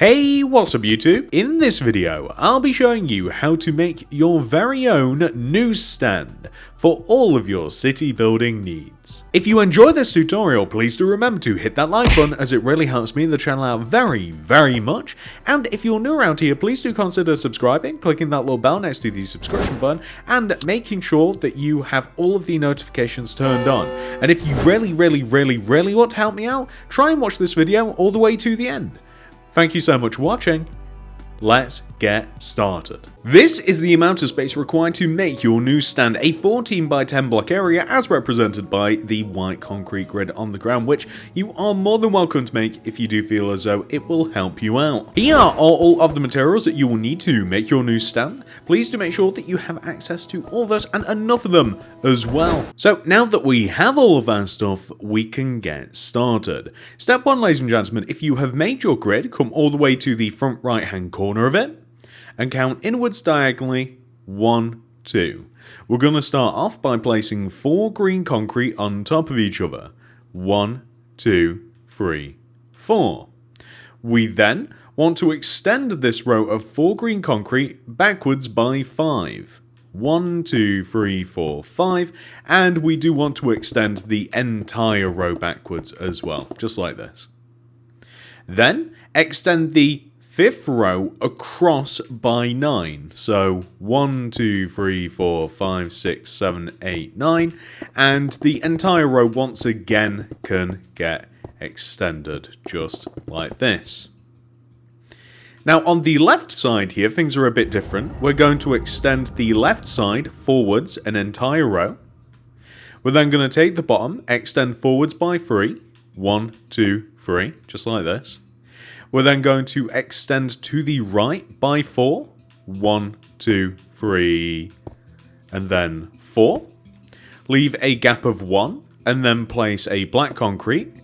Hey, what's up YouTube? In this video, I'll be showing you how to make your very own newsstand for all of your city building needs. If you enjoy this tutorial, please do remember to hit that like button as it really helps me and the channel out very much. And if you're new around here, please do consider subscribing, clicking that little bell next to the subscription button, and making sure that you have all of the notifications turned on. And if you really want to help me out, try and watch this video all the way to the end. Thank you so much for watching. Let's get started. This is the amount of space required to make your newsstand, a 14 by 10 block area as represented by the white concrete grid on the ground, which you are more than welcome to make if you do feel as though it will help you out. Here are all of the materials that you will need to make your newsstand. Please do make sure that you have access to all those and enough of them as well. So now that we have all of that stuff, we can get started. Step 1, ladies and gentlemen, if you have made your grid, come all the way to the front right hand corner of it and count inwards diagonally 1, 2. We're going to start off by placing 4 green concrete on top of each other. 1, 2, 3, 4. We then want to extend this row of 4 green concrete backwards by 5. 1, 2, 3, 4, 5. And we do want to extend the entire row backwards as well, just like this. Then extend the 5th row across by 9. So 1, 2, 3, 4, 5, 6, 7, 8, 9. And the entire row once again can get extended just like this. Now on the left side here, things are a bit different. We're going to extend the left side forwards an entire row. We're then going to take the bottom, extend forwards by 3. 1, 2, 3, just like this. We're then going to extend to the right by 4. 1, 2, 3, and then 4. Leave a gap of 1, and then place a black concrete.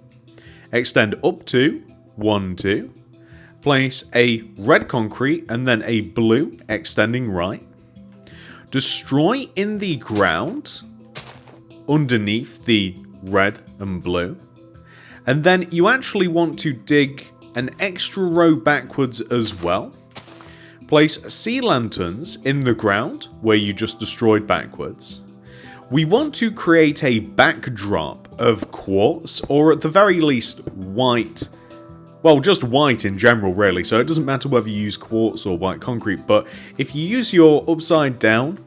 Extend up to 1, 2. Place a red concrete, and then a blue extending right. Destroy in the ground underneath the red and blue. And then you actually want to dig an extra row backwards as well. Place sea lanterns in the ground where you just destroyed backwards. We want to create a backdrop of quartz, or at the very least white. Well, just white in general really, so it doesn't matter whether you use quartz or white concrete, but if you use your upside down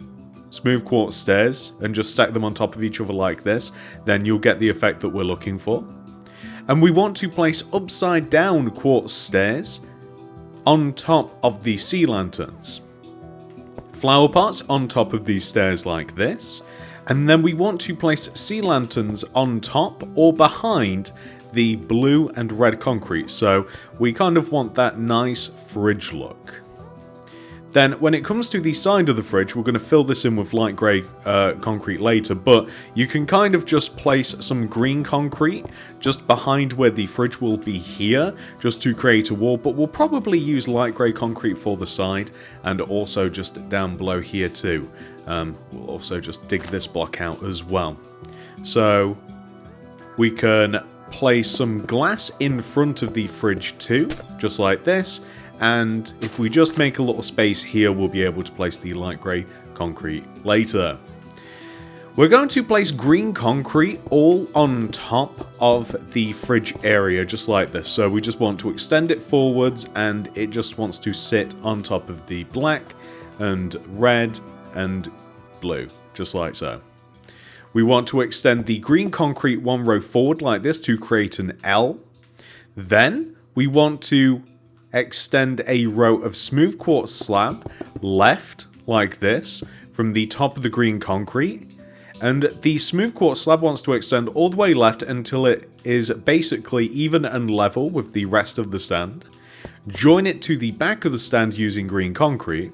smooth quartz stairs and just stack them on top of each other like this, then you'll get the effect that we're looking for. And we want to place upside down quartz stairs on top of the sea lanterns. Flower pots on top of these stairs like this. And then we want to place sea lanterns on top or behind the blue and red concrete. So we kind of want that nice fridge look. Then when it comes to the side of the fridge, we're going to fill this in with light grey concrete later, but you can kind of just place some green concrete just behind where the fridge will be here, just to create a wall, but we'll probably use light grey concrete for the side, and also just down below here too. We'll also just dig this block out as well. So we can place some glass in front of the fridge too, just like this. And if we just make a little space here, we'll be able to place the light grey concrete later. We're going to place green concrete all on top of the fridge area, just like this. So we just want to extend it forwards, and it just wants to sit on top of the black and red and blue, just like so. We want to extend the green concrete 1 row forward like this to create an L. Then we want to extend a row of smooth quartz slab left like this from the top of the green concrete, and the smooth quartz slab wants to extend all the way left until it is basically even and level with the rest of the stand. Join it to the back of the stand using green concrete,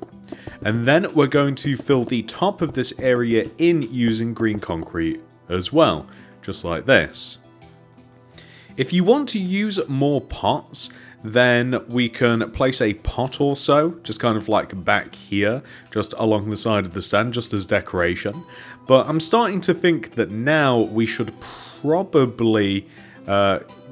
and then we're going to fill the top of this area in using green concrete as well, just like this. If you want to use more pots, then we can place a pot or so, just kind of like back here, just along the side of the stand, just as decoration. But I'm starting to think that now we should probably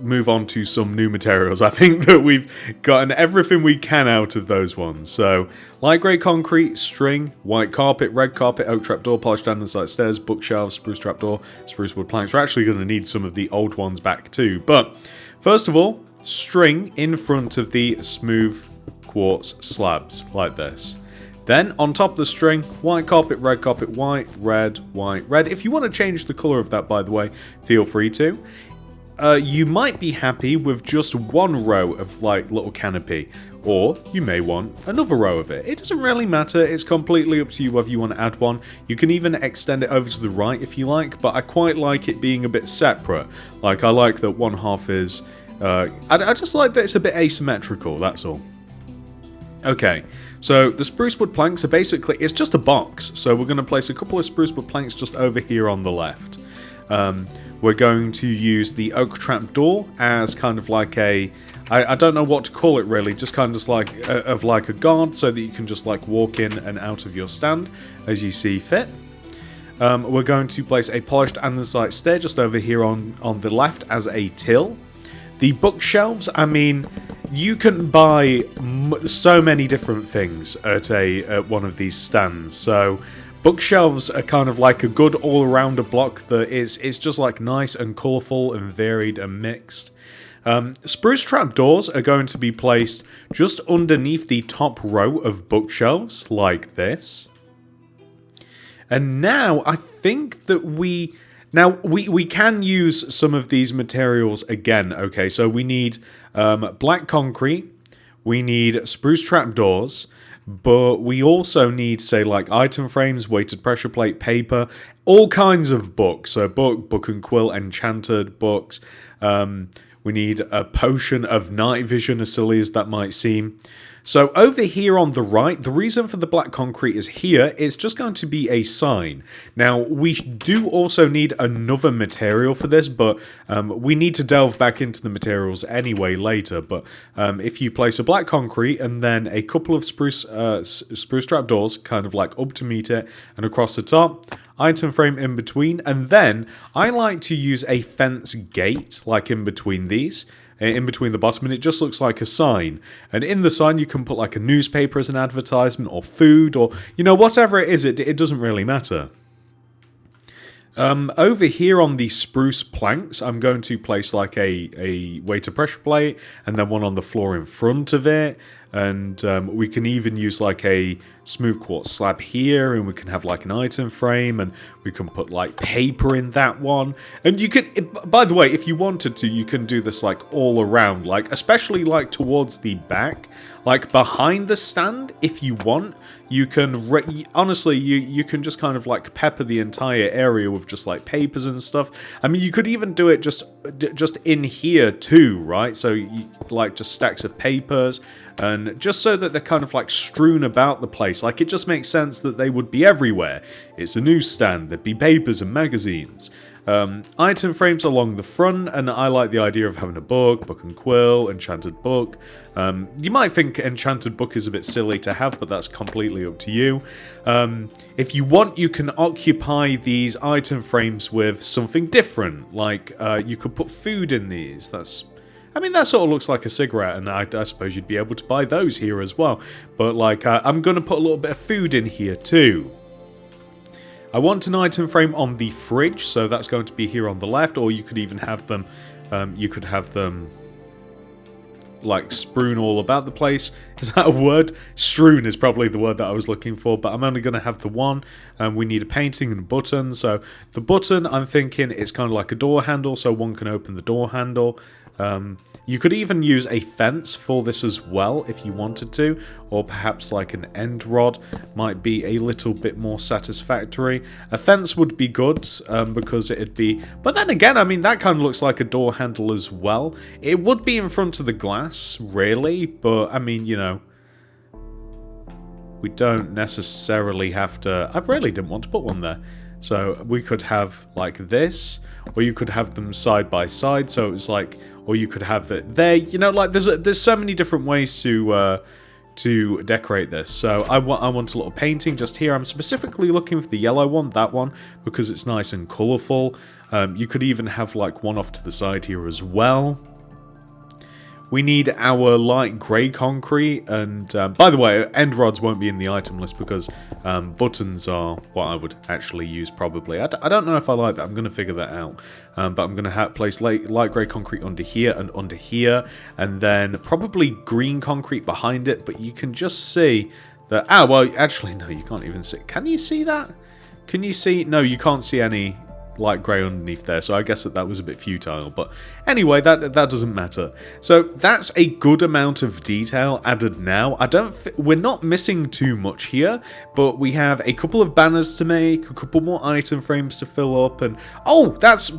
move on to some new materials. I think that we've gotten everything we can out of those ones. So, light grey concrete, string, white carpet, red carpet, oak trapdoor, polished andesite stairs, bookshelves, spruce trapdoor, spruce wood planks. We're actually going to need some of the old ones back too. But, first of all, string in front of the smooth quartz slabs, like this. Then, on top of the string, white carpet, white, red, white, red. If you want to change the colour of that, by the way, feel free to. You might be happy with just one row of like little canopy, or you may want another row of it. It doesn't really matter, it's completely up to you whether you want to add one. You can even extend it over to the right if you like, but I quite like it being a bit separate. Like, I like that one half is... I just like that it's a bit asymmetrical, that's all. Okay, so the spruce wood planks are basically... It's just a box, so we're going to place a couple of spruce wood planks just over here on the left. We're going to use the oak trapdoor as kind of like a... I don't know what to call it really, just kind of like a guard so that you can just like walk in and out of your stand as you see fit. We're going to place a polished andesite stair just over here on the left as a till. The bookshelves, I mean, you can buy so many different things at one of these stands, so... Bookshelves are kind of like a good all-arounder block that is just like nice and colourful and varied and mixed. Spruce trapdoors are going to be placed just underneath the top row of bookshelves, like this. And now I think that we can use some of these materials again. Okay, so we need black concrete, we need spruce trapdoors. But we also need, say, like item frames, weighted pressure plate, paper, all kinds of books. So book and quill, enchanted books. We need a potion of night vision, as silly as that might seem. So over here on the right, the reason for the black concrete is here. It's just going to be a sign. Now, we do also need another material for this, but we need to delve back into the materials anyway later. But if you place a black concrete and then a couple of spruce trapdoors, kind of like up to meet it and across the top, item frame in between, and then I like to use a fence gate, like in between these. In between the bottom, and it just looks like a sign. And in the sign, you can put like a newspaper as an advertisement, or food, or, you know, whatever it is, it doesn't really matter. Over here on the spruce planks, I'm going to place like a weighted pressure plate, and then one on the floor in front of it. And we can even use like a smooth quartz slab here, and we can have like an item frame, and we can put like paper in that one. And you can, by the way, if you wanted to, you can do this like all around, like especially like towards the back, like behind the stand. If you want, you can honestly, you can just kind of like pepper the entire area with just like papers and stuff. I mean, you could even do it just in here too, right? So you, like just stacks of papers. And just so that they're kind of like strewn about the place, like it just makes sense that they would be everywhere. It's a newsstand, there'd be papers and magazines. Item frames along the front, and I like the idea of having a book and quill, enchanted book. You might think enchanted book is a bit silly to have, but that's completely up to you. If you want, you can occupy these item frames with something different, like you could put food in these. I mean, that sort of looks like a cigarette, and I suppose you'd be able to buy those here as well. But, like, I'm going to put a little bit of food in here, too. I want an item frame on the fridge, so that's going to be here on the left, or you could even have them, like, strewn all about the place. Is that a word? Strewn is probably the word that I was looking for, but I'm only going to have the one. We need a painting and a button, so the button, I'm thinking, is kind of like a door handle, so one can open the door handle. You could even use a fence for this as well if you wanted to, or perhaps like an end rod might be a little bit more satisfactory. A fence would be good because it'd be, but then again, I mean, that kind of looks like a door handle as well. It would be in front of the glass, really, but I mean, you know, we don't necessarily have to. I really didn't want to put one there. So we could have like this, or you could have them side by side. So it was like, or you could have it there. You know, like there's so many different ways to to decorate this. So I want a little painting just here. I'm specifically looking for the yellow one, that one, because it's nice and colourful. You could even have like one off to the side here as well. We need our light grey concrete, and by the way, end rods won't be in the item list because buttons are what I would actually use probably. I don't know if I like that. I'm going to figure that out. But I'm going to place light grey concrete under here, and then probably green concrete behind it. But you can just see that... Ah, well, actually, no, you can't even see. Can you see that? Can you see? No, you can't see any light grey underneath there, so I guess that was a bit futile, but anyway, that doesn't matter. So that's a good amount of detail added now. We're not missing too much here, but we have a couple of banners to make, a couple more item frames to fill up, and oh, that's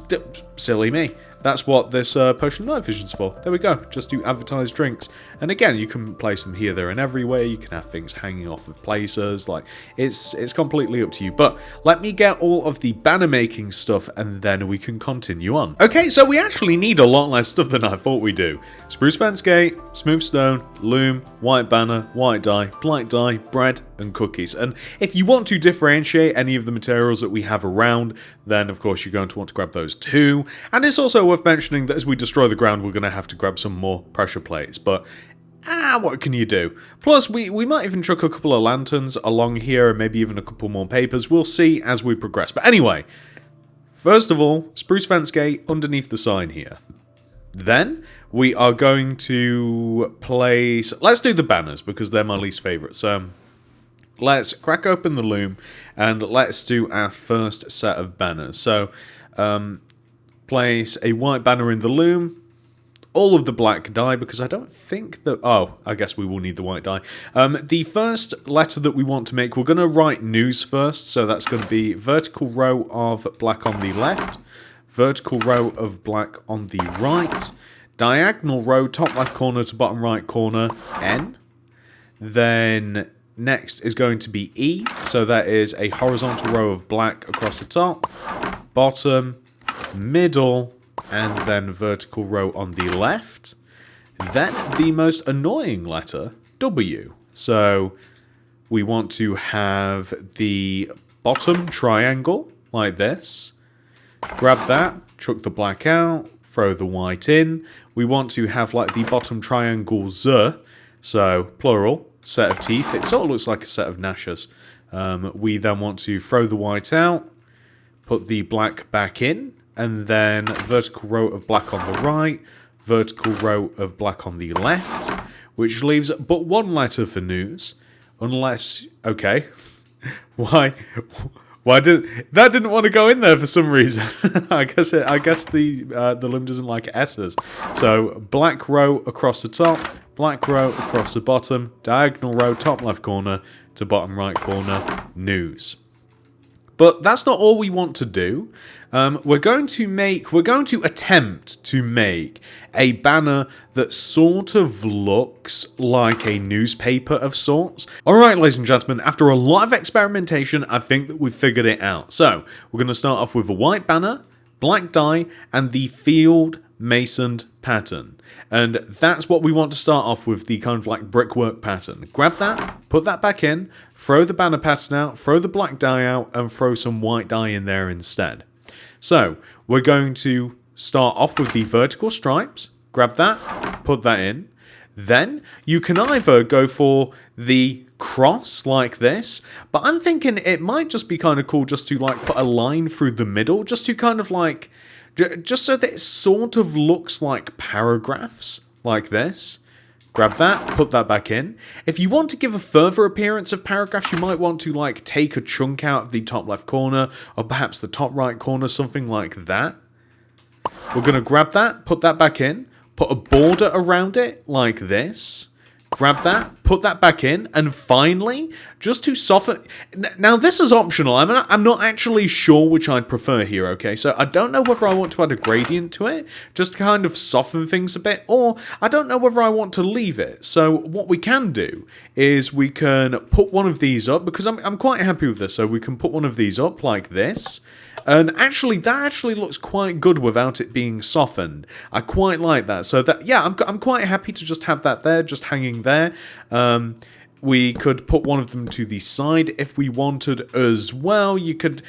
silly me. That's what this potion of night vision's for. There we go, just to advertise drinks. And again, you can place them here, there, and everywhere. You can have things hanging off of places. Like, it's completely up to you. But let me get all of the banner making stuff, and then we can continue on. Okay, so we actually need a lot less stuff than I thought we do. Spruce fence gate, smooth stone, loom, white banner, white dye, black dye, bread, and cookies. And if you want to differentiate any of the materials that we have around, then of course you're going to want to grab those too. And it's also worth mentioning that as we destroy the ground, we're going to have to grab some more pressure plates. But what can you do? Plus, we might even chuck a couple of lanterns along here, and maybe even a couple more papers. We'll see as we progress. But anyway, first of all, spruce fence gate underneath the sign here. Then we are going to place... Let's do the banners, because they're my least favourite. So let's crack open the loom, and let's do our first set of banners. So place a white banner in the loom, all of the black dye, because I don't think that... Oh, I guess we will need the white dye. The first letter that we want to make, we're going to write news first, so that's going to be vertical row of black on the left, vertical row of black on the right, diagonal row, top left corner to bottom right corner, N. Then next is going to be E, so that is a horizontal row of black across the top, bottom, middle, and then vertical row on the left. Then the most annoying letter, W. So we want to have the bottom triangle like this. Grab that, chuck the black out, throw the white in. We want to have like the bottom triangle Z, so plural, set of teeth. It sort of looks like a set of gnashes. We then want to throw the white out, put the black back in, and then vertical row of black on the right, vertical row of black on the left, which leaves but one letter for news, unless... Okay, why didn't want to go in there for some reason? I guess the loom doesn't like S's. So black row across the top, black row across the bottom, diagonal row top left corner to bottom right corner, news. But that's not all we want to do. We're going to attempt to make a banner that sort of looks like a newspaper of sorts. Alright, ladies and gentlemen, after a lot of experimentation, I think that we've figured it out. So, we're going to start off with a white banner, black dye, and the field masoned pattern. And that's what we want to start off with, the kind of like brickwork pattern. Grab that, put that back in, throw the banner pattern out, throw the black dye out, and throw some white dye in there instead. So, we're going to start off with the vertical stripes. Grab that, put that in. Then, you can either go for the cross like this, but I'm thinking it might just be kind of cool just to like put a line through the middle, just to kind of like... just so that it sort of looks like paragraphs, like this. Grab that, put that back in. If you want to give a further appearance of paragraphs, you might want to like take a chunk out of the top left corner, or perhaps the top right corner, something like that. We're going to grab that, put that back in, put a border around it, like this. Grab that, put that back in, and finally, just to soften... Now, this is optional. I'm not actually sure which I'd prefer here, okay? So, I don't know whether I want to add a gradient to it, just to kind of soften things a bit, or I don't know whether I want to leave it. So, what we can do is we can put one of these up, because I'm quite happy with this, so we can put one of these up like this. And actually, that actually looks quite good without it being softened. I quite like that. So that, yeah, I'm quite happy to just have that there, just hanging there. We could put one of them to the side if we wanted as well. You could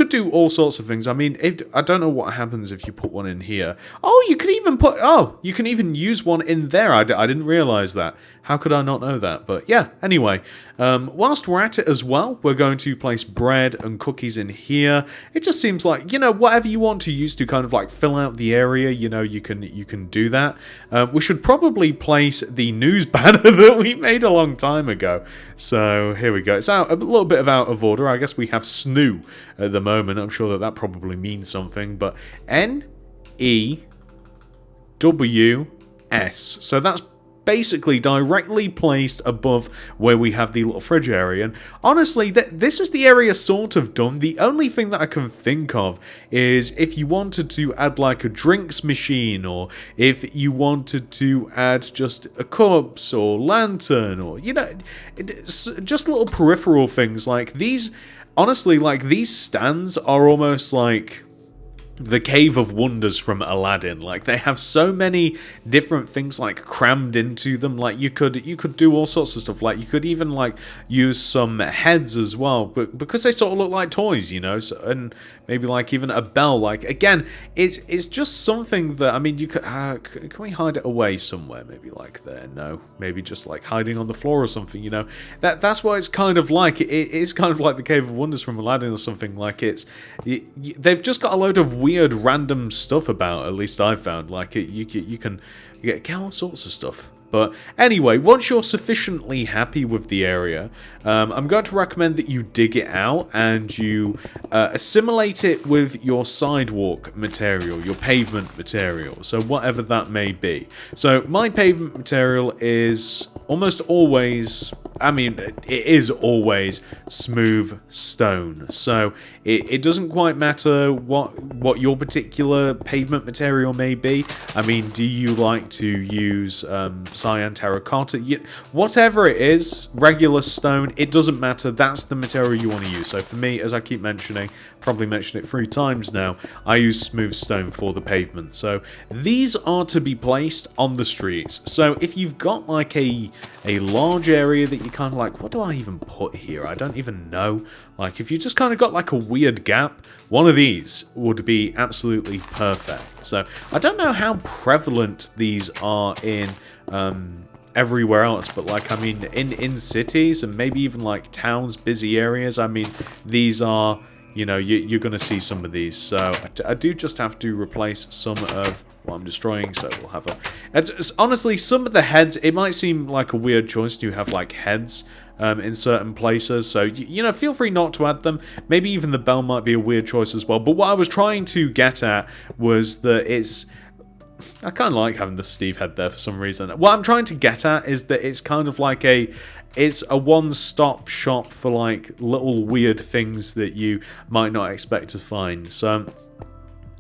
do all sorts of things. I mean, I don't know what happens if you put one in here. Oh, you could even you can even use one in there. I didn't realize that. How could I not know that? But yeah, anyway, whilst we're at it as well, we're going to place bread and cookies in here. It just seems like, you know, whatever you want to use to kind of like fill out the area, you know, you can do that. We should probably place the news banner that we made a long time ago. So here we go. It's out a little bit out of order. I guess we have SNU at the moment. I'm sure that probably means something, but NEWS. So that's basically directly placed above where we have the little fridge area. And honestly, this is the area sort of done. The only thing that I can think of is if you wanted to add like a drinks machine, or if you wanted to add just a cups or lantern, or, you know, just little peripheral things like these. Honestly, like these stands are almost like the Cave of Wonders from Aladdin. Like, they have so many different things like crammed into them. Like, you could do all sorts of stuff. Like, you could even like use some heads as well, but because they sort of look like toys, you know. So, and maybe like even a bell. Like, again, it's just something that, I mean, you could can we hide it away somewhere? Maybe like there. No, maybe just like hiding on the floor or something. You know, that's what it's kind of like. It is kind of like the Cave of Wonders from Aladdin or something. Like, they've just got a load of weird random stuff about, at least I've found. Like, you can get all sorts of stuff. But anyway, once you're sufficiently happy with the area, I'm going to recommend that you dig it out and you assimilate it with your sidewalk material, your pavement material, so whatever that may be. So my pavement material is almost always, I mean, it is always smooth stone. So it doesn't quite matter what your particular pavement material may be. I mean, do you like to use cyan terracotta? Whatever it is, regular stone, it doesn't matter. That's the material you want to use. So for me, as I keep mentioning, probably mentioned it 3 times now, I use smooth stone for the pavement. So these are to be placed on the streets. So if you've got like a large area that you kind of like, what do I even put here? I don't even know. Like, if you just kind of got like a weird gap, one of these would be absolutely perfect. So I don't know how prevalent these are in everywhere else, but like, I mean, in cities and maybe even like towns, busy areas, I mean, these are, you know, you're going to see some of these. So I do just have to replace some of what I'm destroying, so we'll have honestly, some of the heads, it might seem like a weird choice to have like heads in certain places, so you know, feel free not to add them. Maybe even the bell might be a weird choice as well, but what I was trying to get at was that I kind of like having the Steve head there for some reason. What I'm trying to get at is that it's kind of like it's a one-stop shop for like little weird things that you might not expect to find. So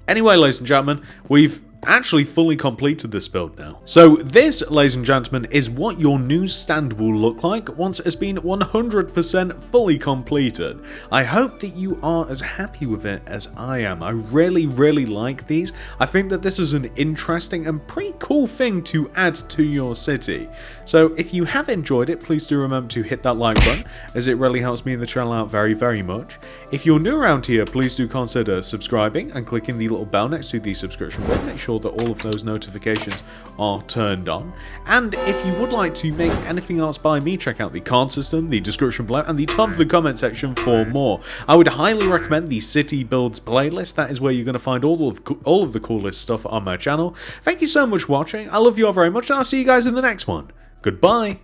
anyway, ladies and gentlemen, we've actually fully completed this build now. So this, ladies and gentlemen, is what your newsstand will look like once it's been 100% fully completed. I hope that you are as happy with it as I am. I really, really like these. I think that this is an interesting and pretty cool thing to add to your city. So if you have enjoyed it, please do remember to hit that like button, as it really helps me and the channel out very, very much. If you're new around here, please do consider subscribing and clicking the little bell next to the subscription button. Make sure that all of those notifications are turned on. And if you would like to make anything else by me, check out the card system, the description below, and the top of the comment section for more. I would highly recommend the City Builds playlist. That is where you're going to find all of the coolest stuff on my channel. Thank you so much for watching. I love you all very much, and I'll see you guys in the next one. Goodbye.